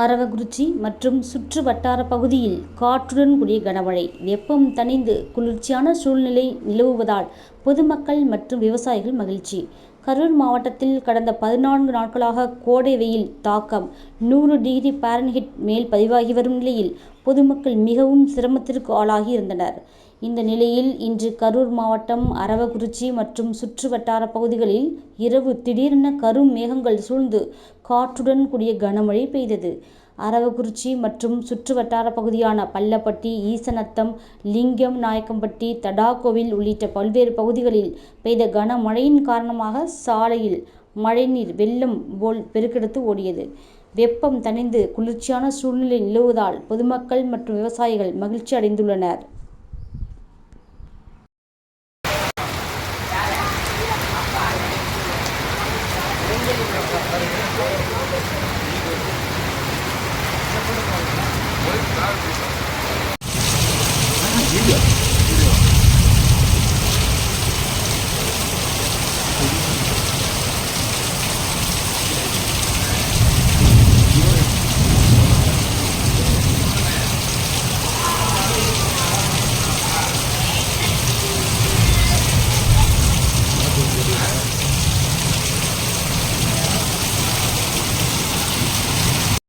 அரவக்குறிச்சி மற்றும் சுற்று வட்டார பகுதியில் காற்றுடன் கூடிய கனமழை. வெப்பம் தணிந்து குளிர்ச்சியான சூழ்நிலை நிலவுவதால் பொதுமக்கள் மற்றும் விவசாயிகள் மகிழ்ச்சி. கரூர் மாவட்டத்தில் கடந்த 14 நாட்களாக கோடை வெயில் தாக்கம் 100°F மேல் பதிவாகி வரும் நிலையில் பொதுமக்கள் மிகவும் சிரமத்திற்கு ஆளாகி இருந்தனர். இந்த நிலையில் இன்று கரூர் மாவட்டம் அரவக்குறிச்சி மற்றும் சுற்று வட்டார பகுதிகளில் இரவு திடீரென கரும் மேகங்கள் சூழ்ந்து காற்றுடன் கூடிய கனமழை பெய்தது. அரவக்குறிச்சி மற்றும் சுற்று வட்டார பகுதியான பள்ளப்பட்டி, ஈசநத்தம், லிங்கம் நாயக்கம்பட்டி, தடாகோவில் உள்ளிட்ட பல்வேறு பகுதிகளில் பெய்த கனமழையின் காரணமாக சாலையில் மழைநீர் வெள்ளம் போல் பெருக்கெடுத்து ஓடியது. வெப்பம் தணிந்து குளிர்ச்சியான சூழ்நிலை நிலவுவதால் பொதுமக்கள் மற்றும் விவசாயிகள் மகிழ்ச்சி அடைந்துள்ளனர்.